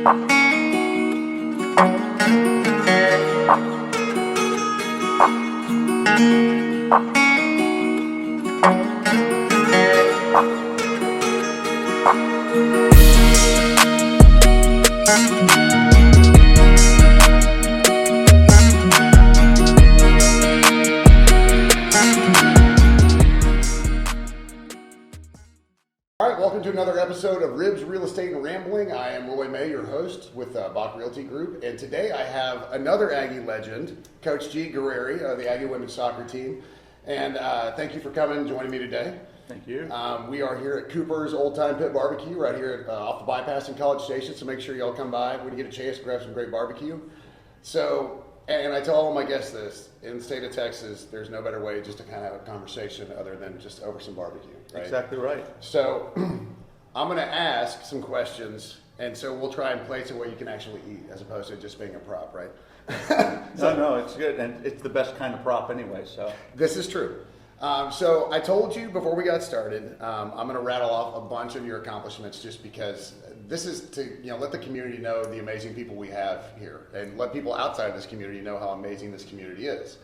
Welcome to another episode of Ribs, Real Estate, and Rambling. I am Roy May, your host with Bach Realty Group, and today I have another Aggie legend, Coach G. Guerrieri of the Aggie women's soccer team. And thank you for coming and joining me today. Thank you. We are here at Cooper's Old Time Pit Barbecue right here off the bypass in College Station, so make sure y'all come by when you get a chance to grab some great barbecue. So, and I tell all my guests this, in the state of Texas, there's no better way just to kind of have a conversation other than just over some barbecue, right? Exactly right. So I'm going to ask some questions, and so we'll try and place it where you can actually eat as opposed to just being a prop, right? No, it's good, and it's the best kind of prop anyway, so. This is true. So I told you before we got started, I'm going to rattle off a bunch of your accomplishments just because this is to let the community know the amazing people we have here and let people outside of this community know how amazing this community is.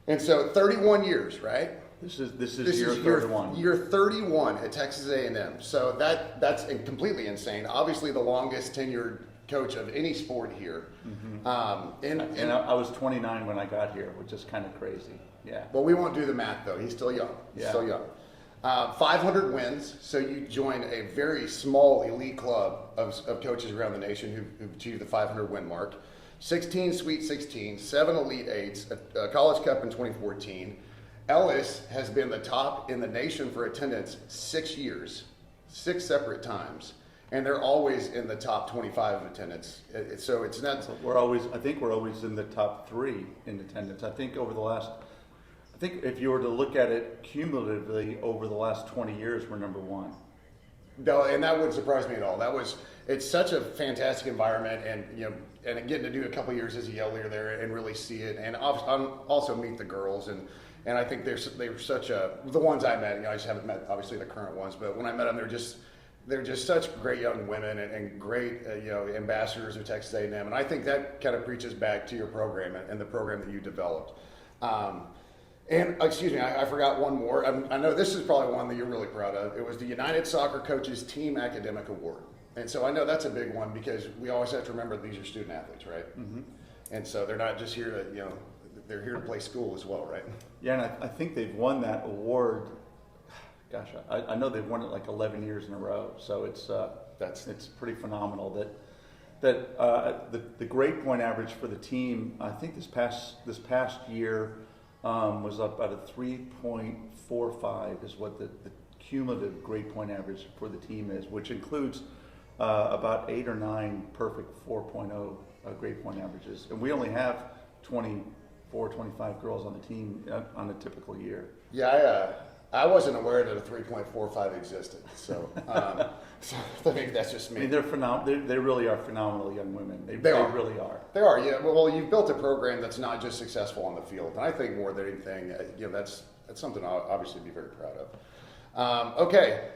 And so 31 years, right? This is year 31. Year 31 at Texas A&M. So that's completely insane. Obviously the longest tenured coach of any sport here. Mm-hmm. And I was 29 when I got here, which is kind of crazy. Yeah. Well, we won't do the math though. He's still young. He's still young. 500 wins. So you joined a very small elite club of coaches around the nation who've achieved the 500 win mark. 16 Sweet 16, 7 Elite 8s, a College Cup in 2014. Ellis has been the top in the nation for attendance 6 years, 6 separate times. And they're always in the top 25 of attendance. So it's not. I think we're always in the top 3 in attendance. I think if you were to look at it cumulatively over the last 20 years, we're number 1. No, and that wouldn't surprise me at all. It's such a fantastic environment, and getting to do a couple of years as a yell leader there and really see it, and also meet the girls, and I think they were such the ones I met. I just haven't met obviously the current ones, but when I met them, they're just such great young women and great ambassadors of Texas A&M, and I think that kind of preaches back to your program and the program that you developed. And excuse me, I forgot one more. I know this is probably one that you're really proud of. It was the United Soccer Coaches Team Academic Award. And so I know that's a big one because we always have to remember these are student athletes, right? Mm-hmm. And so they're not just here to, they're here to play school as well, right? Yeah, and I think they've won that award. Gosh, I know they've won it like 11 years in a row. So it's pretty phenomenal that the grade point average for the team, I think this past year, was up at a 3.45 is what the cumulative grade point average for the team is, which includes about 8 or 9 perfect 4.0 grade point averages. And we only have 24, 25 girls on the team on a typical year. Yeah, I wasn't aware that a 3.45 existed. So, so maybe that's just me. I mean, they're phenomenal. They really are phenomenal young women. They really are. They are. Yeah. Well, you've built a program that's not just successful on the field, and I think more than anything, that's something I'll obviously be very proud of. Okay,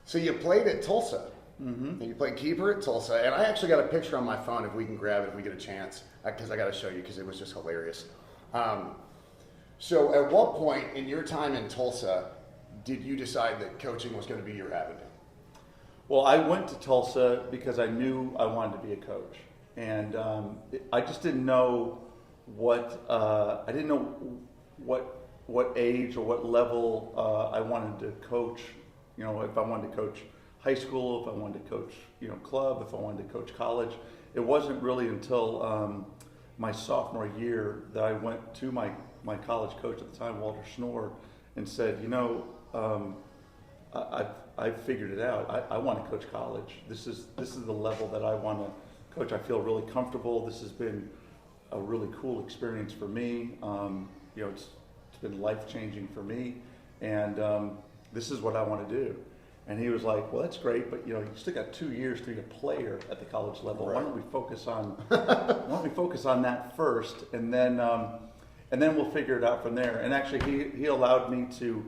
so you played at Tulsa. Mm-hmm. And you played keeper at Tulsa, and I actually got a picture on my phone if we can grab it if we get a chance, because I got to show you because it was just hilarious. So at what point in your time in Tulsa did you decide that coaching was going to be your avenue? Well, I went to Tulsa because I knew I wanted to be a coach, and I just didn't know what age or what level I wanted to coach. If I wanted to coach high school, if I wanted to coach club, if I wanted to coach college. It wasn't really until my sophomore year that I went to my college coach at the time, Walter Schnorr, and said, I've figured it out. I want to coach college. This is the level that I want to coach. I feel really comfortable. This has been a really cool experience for me. It's been life-changing for me, and this is what I want to do. And he was like, well, that's great, but you still got 2 years to be a player at the college level. Right. Why don't we focus on that first, and then we'll figure it out from there. And actually, he allowed me to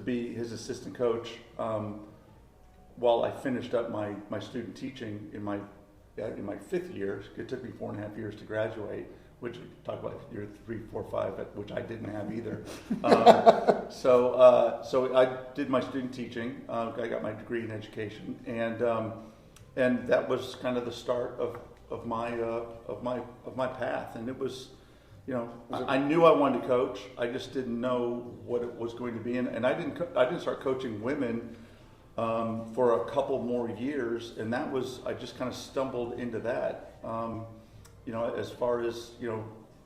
be his assistant coach while I finished up my student teaching in my in my 5th year. It took me 4.5 years to graduate, which talk about year 3, 4, 5, which I didn't have either. So I did my student teaching. I got my degree in education, and that was kind of the start of my path. And it was, I knew I wanted to coach. I just didn't know what it was going to be, and I didn't start coaching women for a couple more years, and that was, I just kind of stumbled into that. As far as,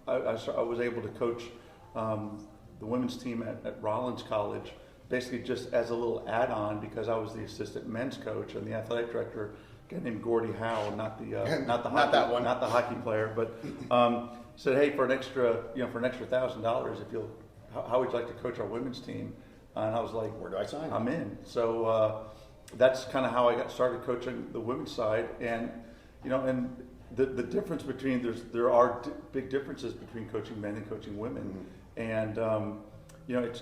I was able to coach the women's team at Rollins College, basically just as a little add-on, because I was the assistant men's coach and the athletic director, a guy named Gordie Howe, not the hockey player, but said, hey, for an extra $1,000, how would you like to coach our women's team? And I was like, where do I sign? I'm in. So that's kind of how I got started coaching the women's side. And and the difference between there are big differences between coaching men and coaching women. Mm-hmm. And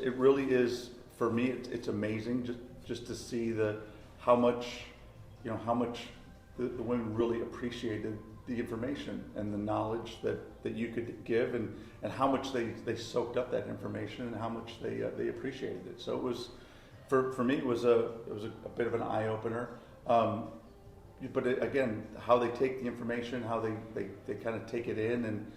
it really is, for me, it's amazing just to see how much the women really appreciated the information and the knowledge that you could give, and how much they soaked up that information, and how much they appreciated it. So it was, for me, it was a bit of an eye opener. But again, how they take the information, how they kind of take it in, and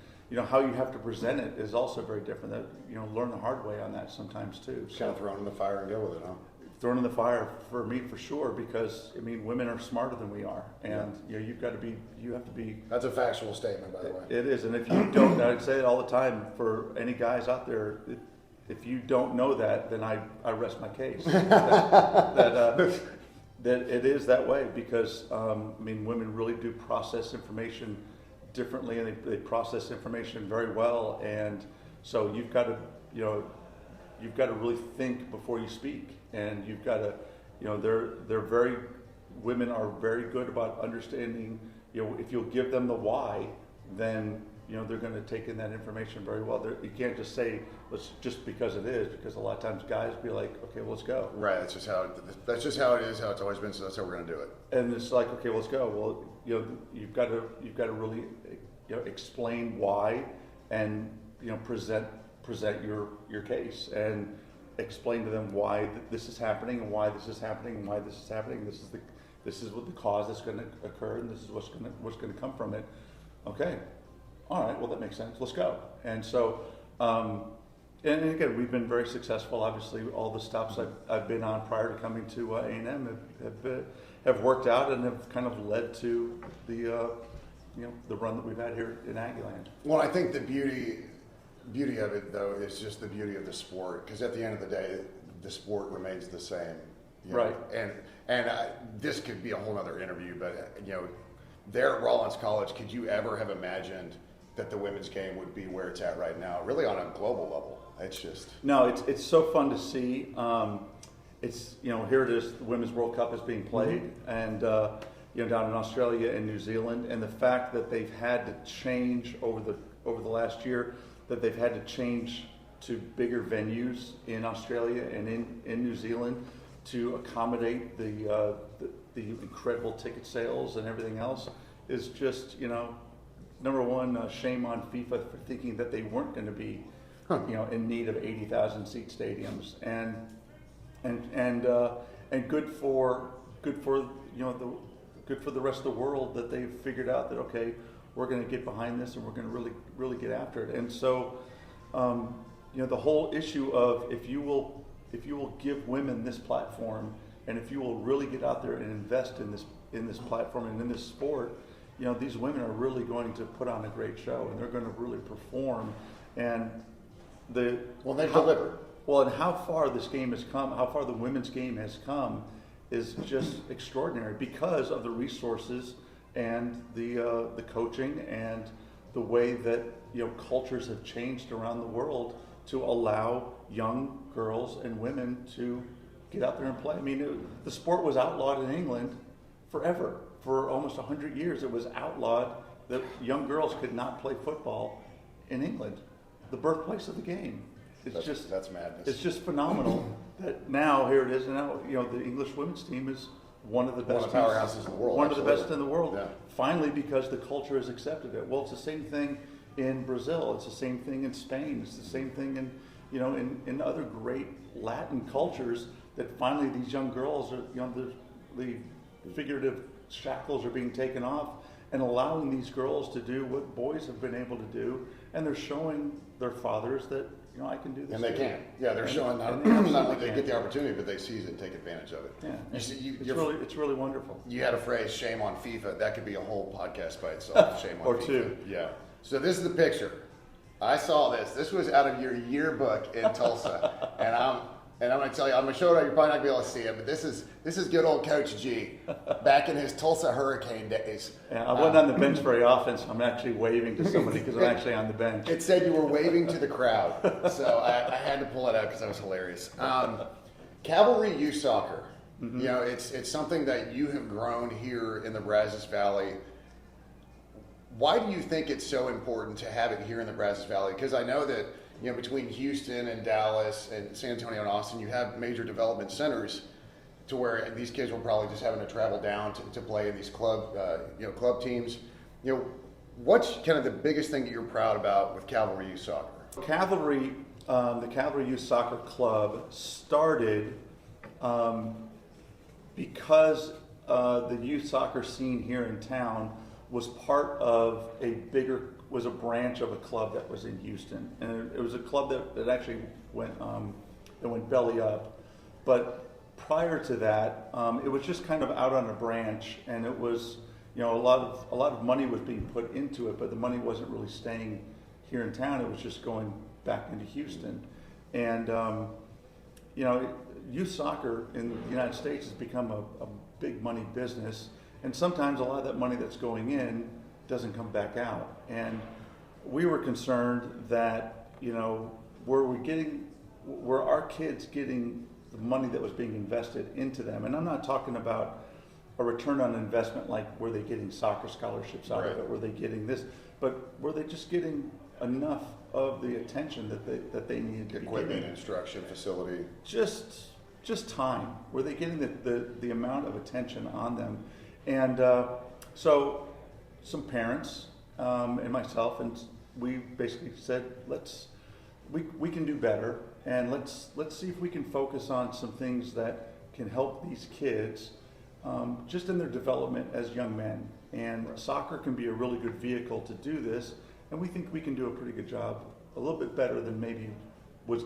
how you have to present it is also very different. That learn the hard way on that sometimes too. So kind of thrown in the fire and go with it, huh? Thrown in the fire for me, for sure, because women are smarter than we are, and you have to be. That's a factual statement, by the way. It is, and if you don't, I'd say it all the time for any guys out there. If you don't know that, then I rest my case. That it is that way, because women really do process information differently, and they process information very well, and so you've got to really think before you speak. And you've got to, women are very good about understanding, if you'll give them the why, then, they're going to take in that information very well. You can't just say, just because it is, because a lot of times guys be like, okay, well, let's go. Right, that's just how it is, how it's always been, so that's how we're going to do it. And it's like, okay, well, let's go. Well, you've got to really, explain why, and, present your case, and explain to them why this is happening, and why this is happening, and why this is happening. This is what the cause that's going to occur, and this is what's going to come from it. Okay, all right, well, that makes sense. Let's go. And so, and again, we've been very successful. Obviously, all the stops I've been on prior to coming to A&M have worked out, and have kind of led to the run that we've had here in Aggieland. Well, I think the beauty of it, though, is just the beauty of the sport, because at the end of the day, the sport remains the same. Right. And this could be a whole other interview, but there at Rollins College, could you ever have imagined that the women's game would be where it's at right now, really on a global level? It's just it's so fun to see. It's here it is, the Women's World Cup is being played, mm-hmm. and down in Australia and New Zealand, and the fact that they've had to change over the last year, that they've had to change to bigger venues in Australia and in New Zealand to accommodate the incredible ticket sales and everything else, is just, number one, shame on FIFA for thinking that they weren't going to be, in need of 80,000 seat stadiums, and good for the rest of the world that they've figured out that, okay, we're going to get behind this, and we're going to really get after it. And so, the whole issue of if you will give women this platform, and if you will really get out there and invest in this platform and in this sport, these women are really going to put on a great show, and they're going to really perform. And they've delivered. Well, and how far this game has come, how far the women's game has come, is just extraordinary, because of the resources and the coaching and the way that cultures have changed around the world to allow young girls and women to get out there and play. The sport was outlawed in England forever. For almost 100 years, it was outlawed that young girls could not play football in England, the birthplace of the game. That's madness. It's just phenomenal that now here it is, and now the English women's team is one of the best powerhouses in the world. One of the best absolutely. in the world. Yeah. Finally, because the culture has accepted it. Well, it's the same thing in Brazil. It's the same thing in Spain. It's the same thing in other great Latin cultures, that finally these young girls are, the figurative shackles are being taken off and allowing these girls to do what boys have been able to do, and they're showing their fathers that I can do this. And they too. can. Yeah, they're showing not they only absolutely they can. get the opportunity, but they seize it and take advantage of it. Yeah, It's really wonderful. You had a phrase, shame on FIFA. That could be a whole podcast by itself, shame on Or FIFA. two. Yeah. So this is the picture. I saw this. This was out of your yearbook in Tulsa. And I'm going to tell you, I'm going to show it. You're probably not going to be able to see it, but this is good old Coach G back in his Tulsa Hurricane days. Yeah, I wasn't on the bench very often, so I'm actually waving to somebody because I'm actually on the bench. It said you were waving to the crowd, so I had to pull it out because that was hilarious. Cavalry Youth Soccer, Mm-hmm. it's something that you have grown here in the Brazos Valley. Why do you think it's so important to have it here in the Brazos Valley? Because I know that between Houston and Dallas and San Antonio and Austin, you have major development centers to where these kids were probably just having to travel down to play in these club teams. What's kind of the biggest thing that you're proud about with Cavalry Youth Soccer? Cavalry, the Cavalry Youth Soccer Club started because the youth soccer scene here in town was part of was a branch of a club that was in Houston, and it was a club that actually went belly up. But prior to that, it was just kind of out on a branch, and it was a lot of money was being put into it, but the money wasn't really staying here in town. It was just going back into Houston, and youth soccer in the United States has become a big money business, and sometimes a lot of that money that's going in doesn't come back out. And we were concerned that were our kids getting the money that was being invested into them? And I'm not talking about a return on investment like were they getting soccer scholarships out of it, were they getting this, but were they just getting enough of the attention that they needed to be Equipment, getting? instruction, facility. Just time. Were they getting the amount of attention on them? And so some parents and myself, and we basically said, we can do better, and let's see if we can focus on some things that can help these kids just in their development as young men. And soccer can be a really good vehicle to do this, and we think we can do a pretty good job, a little bit better than maybe was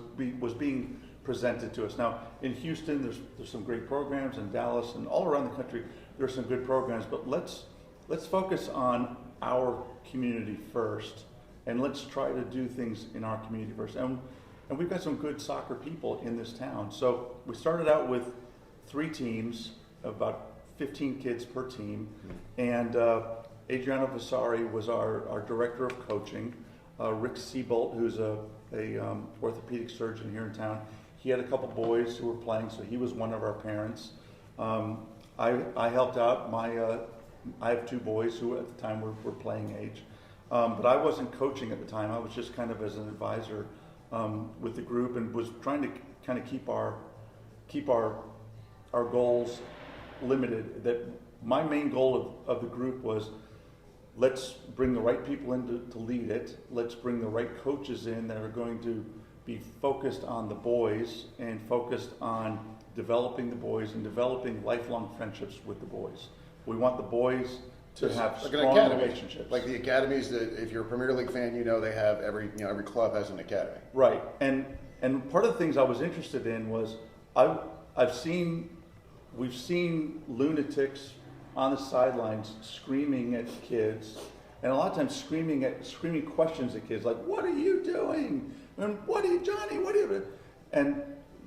being presented to us. Now, in Houston, there's some great programs, in Dallas and all around the country, there's some good programs, but let's focus on our community first, and let's try to do things in our community first. And we've got some good soccer people in this town. So we started out with 3 teams, about 15 kids per team, and Adriano Vasari was our director of coaching. Rick Seabolt, who's a orthopedic surgeon here in town, he had a couple boys who were playing, so he was one of our parents. I helped out. I have 2 boys who at the time were playing age, but I wasn't coaching at the time. I was just kind of as an advisor with the group, and was trying to kind of keep our goals limited. That my main goal of the group was, let's bring the right people in to lead it. Let's bring the right coaches in that are going to be focused on the boys and focused on developing the boys and developing lifelong friendships with the boys. We want the boys to have strong relationships. Like the academies that, if you're a Premier League fan, they have every club has an academy. Right. And part of the things I was interested in was we've seen lunatics on the sidelines screaming at kids, and a lot of times screaming questions at kids like, "What are you doing?" And Johnny, what are you doing? And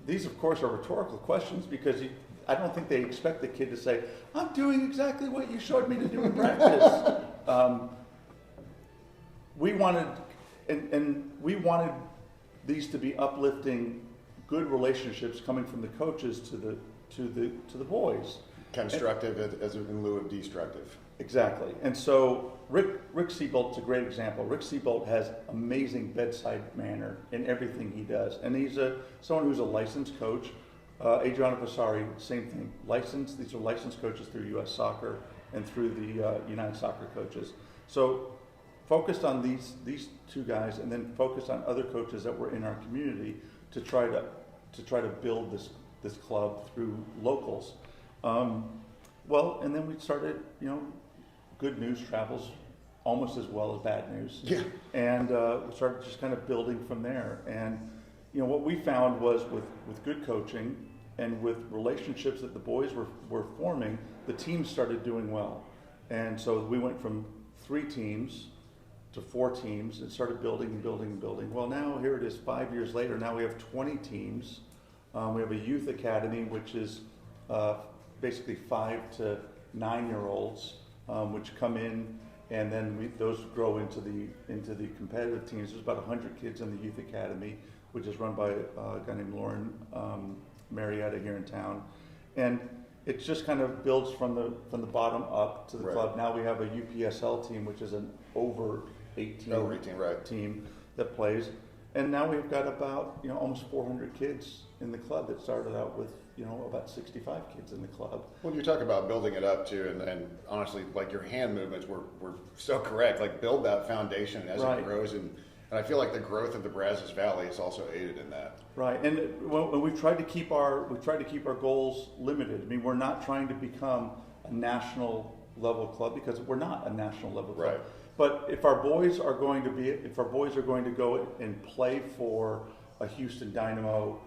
these, of course, are rhetorical questions because I don't think they expect the kid to say, "I'm doing exactly what you showed me to do in practice." We wanted these to be uplifting, good relationships coming from the coaches to the boys. Constructive as in lieu of destructive. Exactly. And so Rick Seabolt's a great example. Rick Seabolt has amazing bedside manner in everything he does. And he's someone who's a licensed coach, Adriana Vasari, same thing. Licensed. These are licensed coaches through U.S. Soccer and through the United Soccer coaches. So focused on these two guys, and then focused on other coaches that were in our community to try to build this club through locals. Well, and then we started, good news travels almost as well as bad news. Yeah. And we started just kind of building from there. And what we found was with good coaching and with relationships that the boys were forming, the teams started doing well. And so we went from 3 teams to 4 teams and started building and building and building. Well, now here it is 5 years later. Now we have 20 teams. We have a youth academy, which is basically 5 to 9-year-olds, which come in, and then those grow into the competitive teams. There's about 100 kids in the youth academy, which is run by a guy named Lauren Marietta here in town, and it just kind of builds from the bottom up to the club. Now we have a UPSL team, which is an over 18 team that plays, and now we've got about almost 400 kids in the club that started out with about 65 kids in the club. Well, you talk about building it up too, and honestly, like your hand movements were so correct. Like build that foundation as it grows, and I feel like the growth of the Brazos Valley has also aided in that. Right, and when we've tried to keep our goals limited. I mean, we're not trying to become a national level club because we're not a national level club. Right. But if our boys are going to go and play for a Houston Dynamo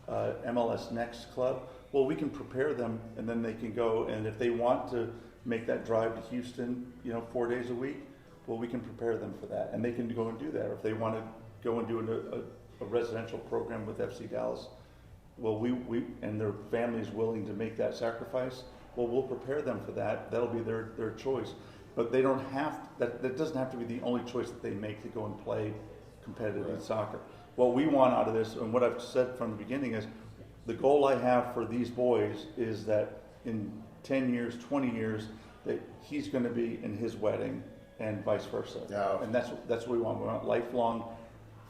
MLS Next club, well, we can prepare them, and then they can go. And if they want to make that drive to Houston, 4 days a week, well, we can prepare them for that, and they can go and do that. Or if they want to go and do a residential program with FC Dallas, well, we and their family is willing to make that sacrifice. Well, we'll prepare them for that. That'll be their choice. But they don't have that doesn't have to be the only choice that they make to go and play competitive soccer. What we want out of this, and what I've said from the beginning, is the goal I have for these boys is that in 10 years, 20 years, that he's going to be in his wedding and vice versa. Yeah. And that's what we want. We want lifelong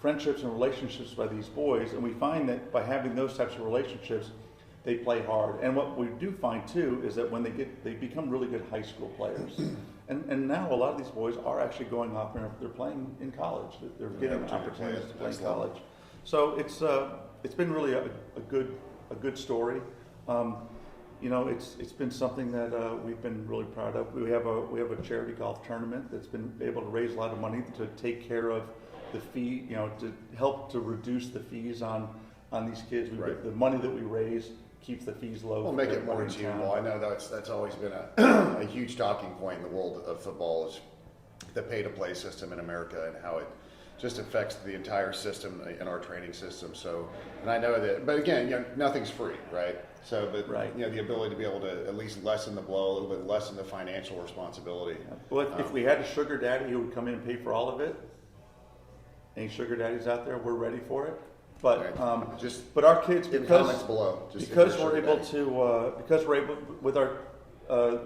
friendships and relationships by these boys. And we find that by having those types of relationships, they play hard. And what we do find too is that when they become really good high school players. And now a lot of these boys are actually going off and they're playing in college. They're getting opportunities to play in college. So it's been really a good story. It's been something that we've been really proud of. We have a charity golf tournament that's been able to raise a lot of money to take care of the fee, to help to reduce the fees on these kids. The money that we raise keeps the fees low. We'll make it more achievable. I know that's always been a huge talking point in the world of football is the pay-to-play system in America and how it just affects the entire system in our training system. So, and I know that, but again, nothing's free, right? So, but the ability to be able to at least lessen the blow, a little bit lessen the financial responsibility. Well, if we had a sugar daddy who would come in and pay for all of it, any sugar daddies out there, we're ready for it. But but our kids, because we're able with our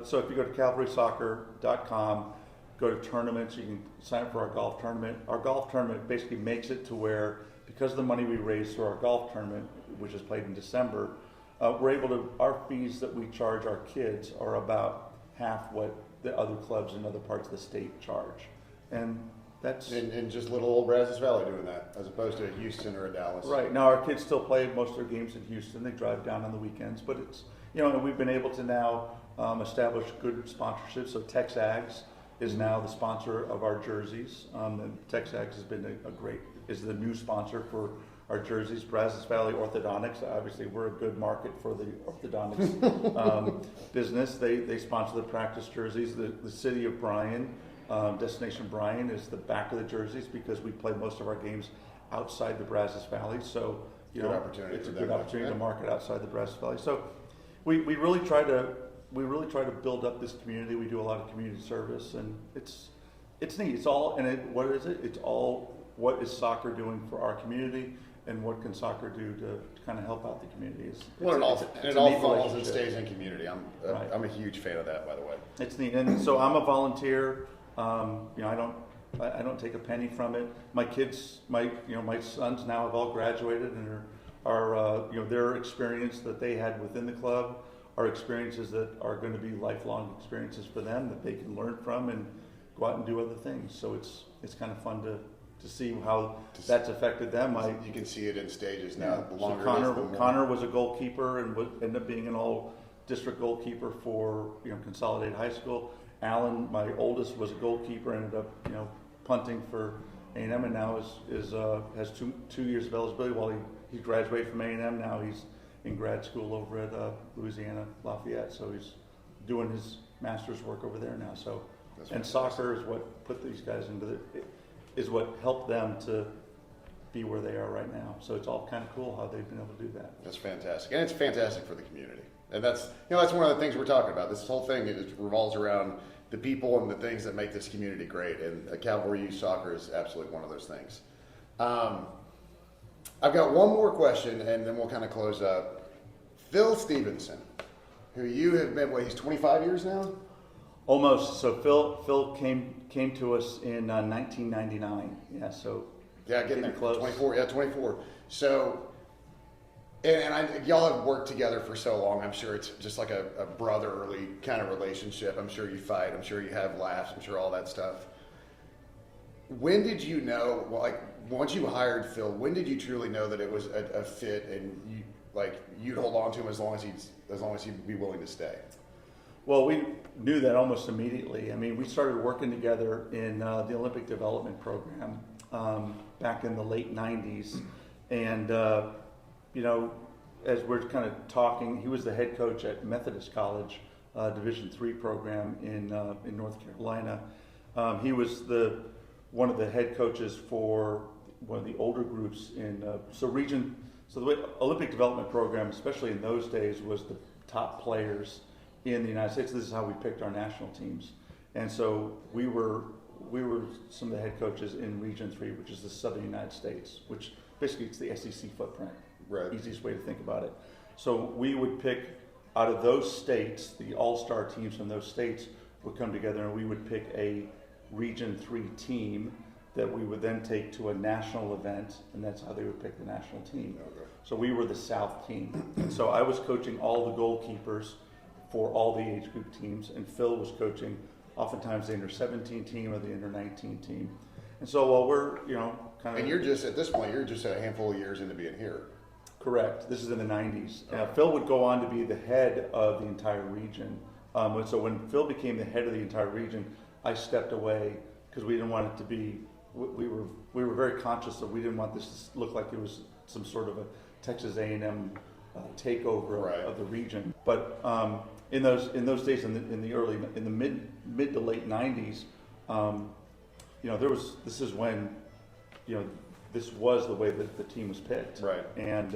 so if you go to cavalrysoccer.com, go to tournaments, you can sign up for our golf tournament. Our golf tournament basically makes it to where, because of the money we raise through our golf tournament, which is played in December, we're able to, our fees that we charge our kids are about half what the other clubs in other parts of the state charge. And that's in just little old Brazos Valley doing that, as opposed to a Houston or a Dallas. Right. Now our kids still play most of their games in Houston. They drive down on the weekends, but it's and we've been able to now establish good sponsorships. So Tex Ags is now the sponsor of our jerseys. And Tex Ags has been is the new sponsor for our jerseys. Brazos Valley Orthodontics, obviously we're a good market for the orthodontics business. They sponsor the practice jerseys. The city of Bryan, Destination Bryan, is the back of the jerseys because we play most of our games outside the Brazos Valley. So it's a good opportunity to market outside the Brazos Valley. So we really try to build up this community. We do a lot of community service, and it's neat. It's all what is it? It's all what is soccer doing for our community, and what can soccer do to kind of help out the community. It all falls and stays in community. I'm a huge fan of that, by the way. It's neat, and so I'm a volunteer. I don't take a penny from it. My kids, my sons now have all graduated and their experience that they had within the club are experiences that are going to be lifelong experiences for them that they can learn from and go out and do other things. So it's kind of fun to see how that's affected them. You can see it in stages now. The So longer Connor was a goalkeeper and ended up being an all-district goalkeeper for Consolidated High School. Alan, my oldest, was a goalkeeper, ended up punting for A&M, and now has 2 years of eligibility. While he graduated from A&M, now he's in grad school over at Louisiana Lafayette. So he's doing his master's work over there now. So and soccer is what put these guys is what helped them to be where they are right now. So it's all kind of cool how they've been able to do that. That's fantastic, and it's fantastic for the community. And that's that's one of the things we're talking about. This whole thing revolves around the people and the things that make this community great. And Cavalry Soccer is absolutely one of those things. I've got one more question, and then we'll kind of close up. Phil Stevenson, who you have been, he's 25 years now? Almost. So Phil came to us in 1999. Yeah. So getting there close. 24. Yeah, 24. So, y'all have worked together for so long. I'm sure it's just like a brotherly kind of relationship. I'm sure you fight. I'm sure you have laughs. I'm sure all that stuff. When did you know? Once you hired Phil, when did you truly know that it was a fit, and you'd hold on to him as long as he'd be willing to stay? Well, we knew that almost immediately. I mean, we started working together in the Olympic Development Program back in the late 90s. And, as we're kind of talking, he was the head coach at Methodist College, Division III program in North Carolina. He was one of the head coaches for one of the older groups in So the way Olympic Development Program, especially in those days, was the top players in the United States. This is how we picked our national teams. And so we were some of the head coaches in Region 3, which is the Southern United States, which basically it's the SEC footprint. Right. Easiest way to think about it. So we would pick out of those states, the all-star teams from those states would come together, and we would pick a Region 3 team that we would then take to a national event, and that's how they would pick the national team. Okay. So we were the South team. And so I was coaching all the goalkeepers for all the age group teams, and Phil was coaching oftentimes the under-17 team or the under-19 team. And so while we're, kind of... And you're just, at this point, you're just a handful of years into being here. Correct. This is in the 90s. Phil would go on to be the head of the entire region. So when Phil became the head of the entire region, I stepped away because we didn't want it to be... We were very conscious that we didn't want this to look like it was some sort of a Texas A&M takeover of the region. But in those days, in the mid to late 90s, this is when this was the way that the team was picked. Right. And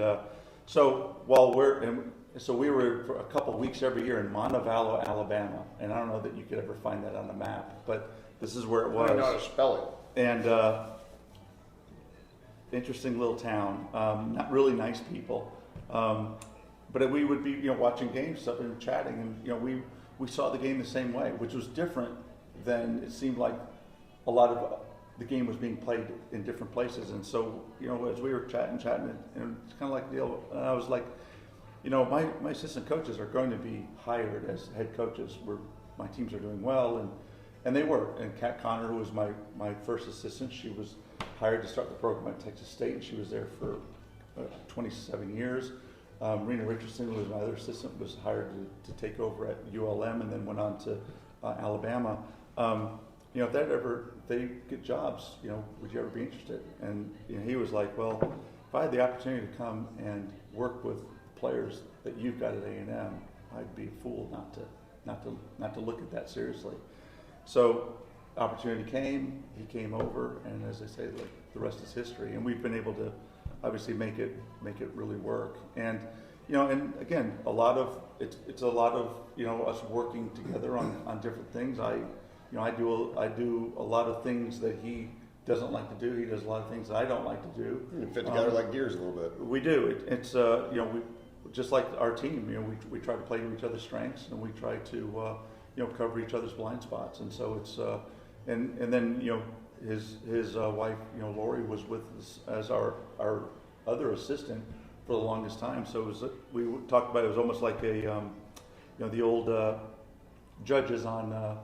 so we were for a couple of weeks every year in Montevallo, Alabama, and I don't know that you could ever find that on the map, but this is where it was. I don't know how to spell it. And interesting little town, not really nice people. But we would be, watching games up and chatting, and we saw the game the same way, which was different than it seemed like a lot of the game was being played in different places. And so, as we were chatting, and it's kind of like the deal. And I was like, my assistant coaches are going to be hired as head coaches. My teams are doing well, and they were. And Kat Connor, who was my first assistant, she was hired to start the program at Texas State, and she was there for 27 years. Rena Richardson, who was my other assistant, was hired to take over at ULM and then went on to Alabama. If they get jobs, would you ever be interested? And he was like, well, if I had the opportunity to come and work with players that you've got at A&M, I'd be a fool not to look at that seriously. So opportunity came, he came over, and as I say, the rest is history. And we've been able to obviously make it really work. And and again, it's a lot of us working together on different things. I do a lot of things that he doesn't like to do. He does a lot of things that I don't like to do. You fit together like gears a little bit. We do. It's we just like our team. We try to play to each other's strengths, and we try to cover each other's blind spots. And so it's and then his wife Lori was with us as our other assistant for the longest time. So we talked about it was almost like a the old judges on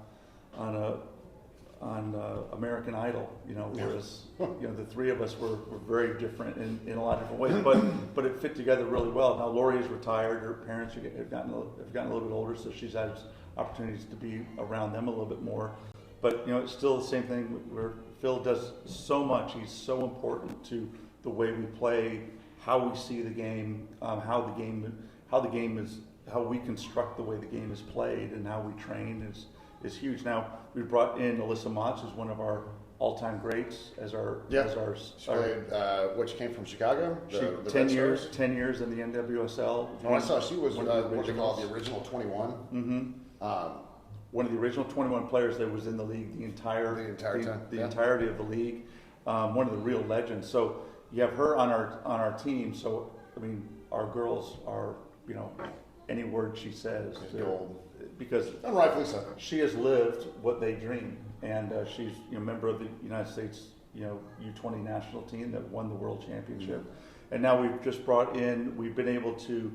American Idol, whereas the three of us were very different in a lot of different ways, but it fit together really well. Now Lori is retired; her parents have gotten a little bit older, so she's had opportunities to be around them a little bit more. But it's still the same thing where Phil does so much. He's so important to the way we play, how we see the game, how we construct the way the game is played, and how we train is huge. Now we brought in Alyssa Motz, who's one of our all-time greats, as our She played, which came from Chicago. The 10 years in the NWSL. I saw she was what they call the original 21. Mm-hmm. One of the original 21 players that was in the league the entire time. The entirety of the league. One of the real legends. So you have her on our team. So I mean, our girls are any word she says gold. Because and rightfully so. She has lived what they dream, and she's a member of the United States U20 national team that won the world championship. Mm-hmm. And now we've been able to,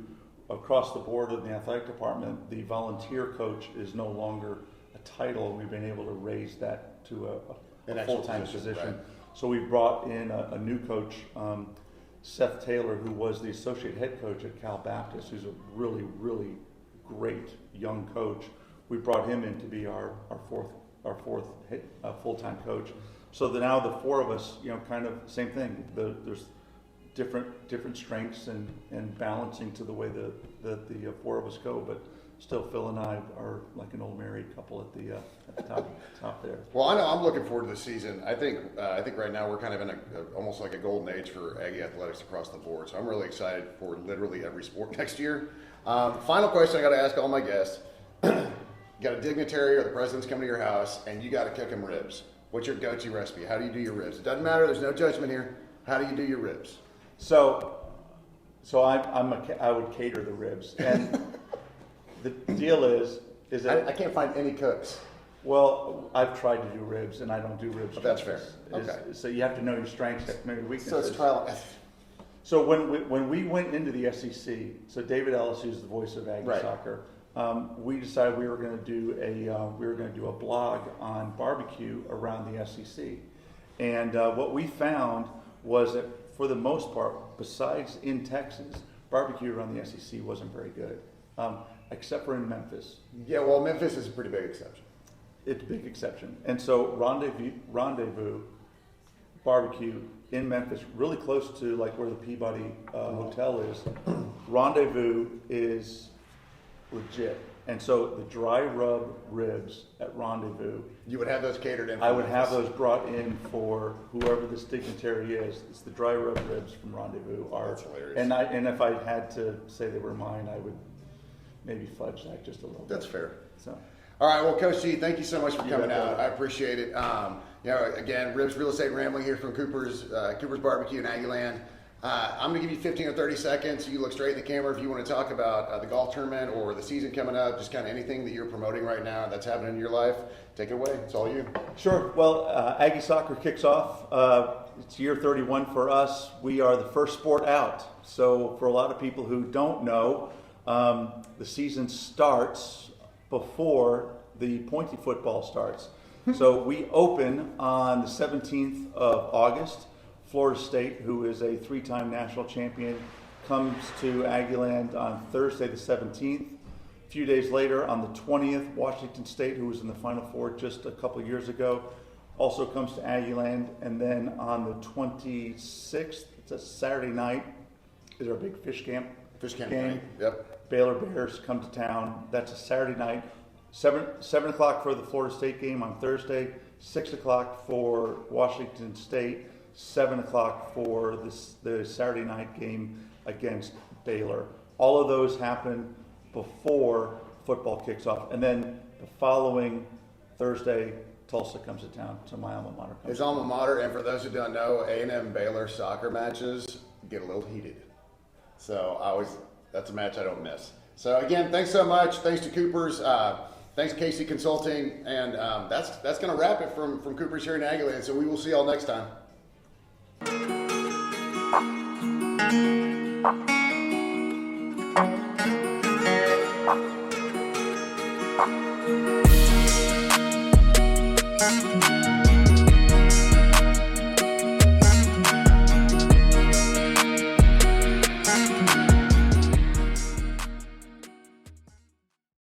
across the board in the athletic department, the volunteer coach is no longer a title. We've been able to raise that to a full-time position. Right. So we brought in a new coach, Seth Taylor, who was the associate head coach at Cal Baptist, who's a really, really great young coach. We brought him in to be our fourth full-time coach. So that now the four of us, kind of same thing. There's different strengths and balancing to the way that the four of us go, but still Phil and I are like an old married couple at the top there. Well, I know I'm looking forward to the season. I think right now we're kind of in almost like a golden age for Aggie athletics across the board. So I'm really excited for literally every sport next year. Final question I got to ask all my guests. You got a dignitary or the president's coming to your house and you got to cook them ribs. What's your go-to recipe? How do you do your ribs? It doesn't matter. There's no judgment here. How do you do your ribs? So I would cater the ribs, and the deal is that I can't find any cooks. Well, I've tried to do ribs, and I don't do ribs. That's fair. Okay. So you have to know your strengths, know your weaknesses. So it's trial. So when we went into the SEC, so David Ellis, who's the voice of Aggie Soccer, we decided we were going to do a blog on barbecue around the SEC, and what we found was that for the most part, besides in Texas, barbecue around the SEC wasn't very good, except for in Memphis. Yeah, well, Memphis is a pretty big exception. It's a big exception, and so Rendezvous barbecue in Memphis, really close to like where the Peabody Hotel is. Rendezvous is legit. And so the dry rub ribs at Rendezvous. You would have those catered in? I would have those brought in for whoever this dignitary is. It's the dry rub ribs from Rendezvous. That's hilarious. And if I had to say they were mine, I would maybe fudge that just a little bit. That's fair. So. All right, well, Coach G, thank you so much for coming out. I appreciate it. Again, Ribs Real Estate Rambling here from Cooper's Barbecue in Aggieland. I'm going to give you 15 or 30 seconds. You look straight in the camera if you want to talk about the golf tournament or the season coming up, just kind of anything that you're promoting right now that's happening in your life. Take it away. It's all you. Sure. Well, Aggie Soccer kicks off. It's year 31 for us. We are the first sport out. So for a lot of people who don't know, the season starts before the pointy football starts. So we open on the 17th of August. Florida State, who is a three-time national champion, comes to Aggieland on Thursday the 17th. A few days later, on the 20th, Washington State, who was in the Final Four just a couple of years ago, also comes to Aggieland. And then on the 26th, it's a Saturday night, is our big fish camp game. Yep. Baylor Bears come to town. That's a Saturday night. 7 o'clock for the Florida State game on Thursday. 6 o'clock for Washington State. 7 o'clock for the Saturday night game against Baylor. All of those happen before football kicks off. And then the following Thursday, Tulsa comes to town, so my alma mater. His alma mater, and for those who don't know, A&M Baylor soccer matches get a little heated. So that's a match I don't miss. So again, thanks so much. Thanks to Cooper's. Thanks Casey Consulting. And that's going to wrap it from Cooper's here in Aggieland. So we will see y'all next time.